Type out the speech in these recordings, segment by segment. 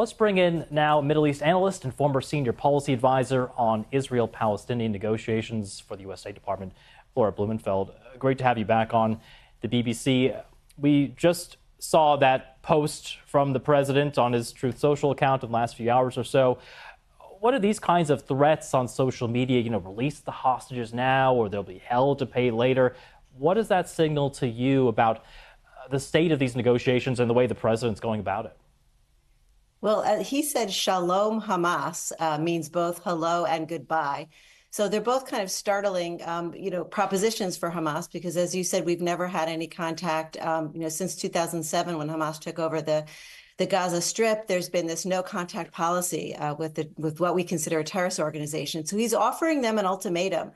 Let's bring in now Middle East analyst and former senior policy advisor on Israel-Palestinian negotiations for the U.S. State Department, Laura Blumenfeld. Great to have you back on the BBC. We just saw that post from the president on his Truth Social account in the last few hours or so. What are these kinds of threats on social media? Release the hostages now or they'll be held to pay later. What does that signal to you about the state of these negotiations and the way the president's going about it? Well, he said Shalom Hamas means both hello and goodbye. So they're both kind of startling, propositions for Hamas, because as you said, we've never had any contact, since 2007 when Hamas took over the Gaza Strip. There's been this no contact policy with what we consider a terrorist organization. So he's offering them an ultimatum.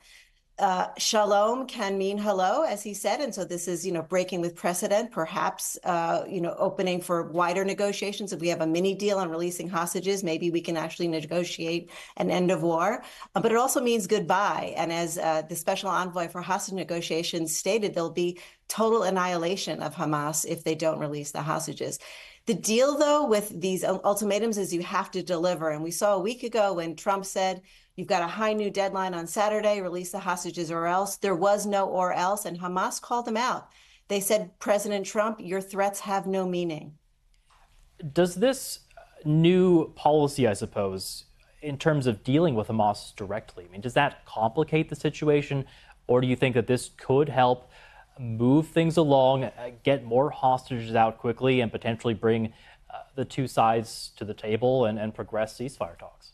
Shalom can mean hello, as he said. And so this is, breaking with precedent, perhaps, opening for wider negotiations. If we have a mini deal on releasing hostages, maybe we can actually negotiate an end of war. But it also means goodbye. And as the special envoy for hostage negotiations stated, there'll be total annihilation of Hamas if they don't release the hostages. The deal, though, with these ultimatums is you have to deliver. And we saw a week ago when Trump said, you've got a high new deadline on Saturday, release the hostages or else. There was no or else, and Hamas called them out. They said, President Trump, your threats have no meaning. Does this new policy, I suppose, in terms of dealing with Hamas directly, does that complicate the situation? Or do you think that this could help move things along, get more hostages out quickly, and potentially bring the two sides to the table and progress ceasefire talks?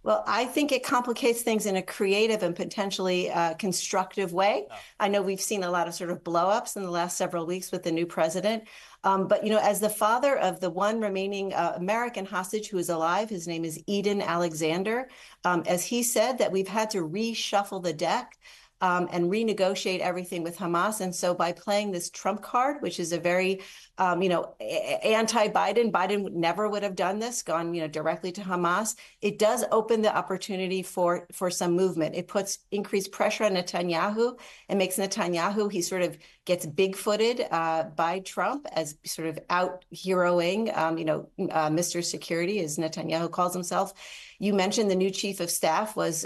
Well, I think it complicates things in a creative and potentially constructive way. Oh. I know we've seen a lot of sort of blow-ups in the last several weeks with the new president. But, as the father of the one remaining American hostage who is alive, his name is Eden Alexander, as he said, that we've had to reshuffle the deck and renegotiate everything with Hamas. And so by playing this Trump card, which is a very, anti-Biden, Biden never would have done this, gone, directly to Hamas. It does open the opportunity for some movement. It puts increased pressure on Netanyahu and makes Netanyahu, he sort of gets big-footed by Trump as sort of out-heroing, Mr. Security, as Netanyahu calls himself. You mentioned the new chief of staff was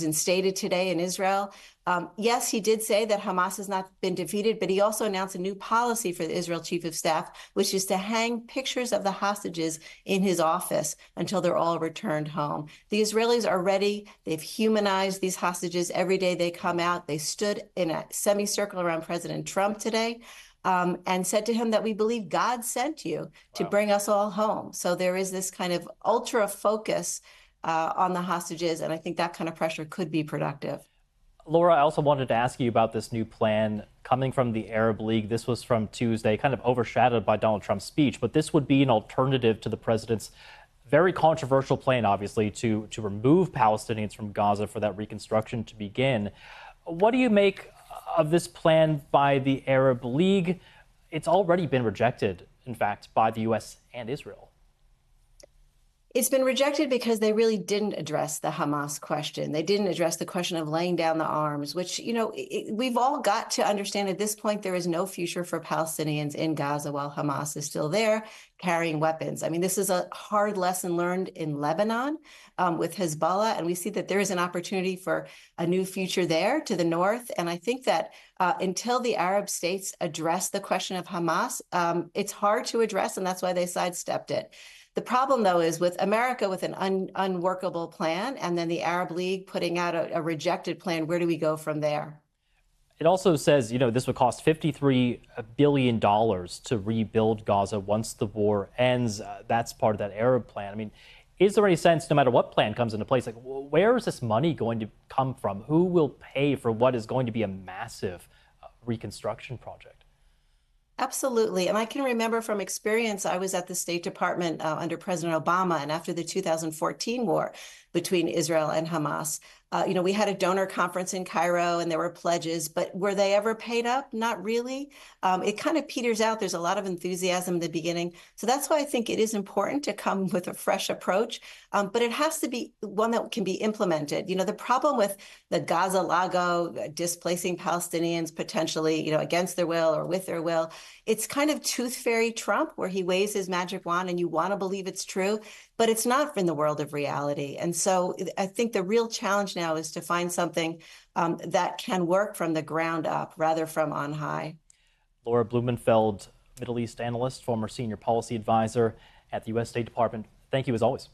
instated today in Israel. Yes, he did say that Hamas has not been defeated, but he also announced a new policy for the Israel chief of staff, which is to hang pictures of the hostages in his office until they're all returned home. The Israelis are ready. They've humanized these hostages every day they come out. They stood in a semicircle around President Trump today and said to him that we believe God sent you to bring us all home. So there is this kind of ultra focus on the hostages, and I think that kind of pressure could be productive. Laura, I also wanted to ask you about this new plan coming from the Arab League. This was from Tuesday, kind of overshadowed by Donald Trump's speech, but this would be an alternative to the president's very controversial plan, obviously, to remove Palestinians from Gaza for that reconstruction to begin. What do you make of this plan by the Arab League? It's already been rejected, in fact, by the U.S. and Israel. It's been rejected because they really didn't address the Hamas question. They didn't address the question of laying down the arms, which, we've all got to understand at this point there is no future for Palestinians in Gaza while Hamas is still there carrying weapons. This is a hard lesson learned in Lebanon with Hezbollah, and we see that there is an opportunity for a new future there to the north. And I think that until the Arab states address the question of Hamas, it's hard to address, and that's why they sidestepped it. The problem, though, is with America with an unworkable plan and then the Arab League putting out a rejected plan, where do we go from there? It also says, this would cost $53 billion to rebuild Gaza once the war ends. That's part of that Arab plan. Is there any sense, no matter what plan comes into place, where is this money going to come from? Who will pay for what is going to be a massive reconstruction project? Absolutely. And I can remember from experience, I was at the State Department under President Obama, and after the 2014 war between Israel and Hamas, We had a donor conference in Cairo and there were pledges, but were they ever paid up? Not really. It kind of peters out. There's a lot of enthusiasm in the beginning. So that's why I think it is important to come with a fresh approach, but it has to be one that can be implemented. The problem with the Gaza Lago displacing Palestinians potentially, against their will or with their will, it's kind of tooth fairy Trump where he waves his magic wand and you want to believe it's true, but it's not in the world of reality. And so I think the real challenge now is to find something that can work from the ground up rather from on high. Laura Blumenfeld, Middle East analyst, former senior policy advisor at the U.S. State Department. Thank you as always.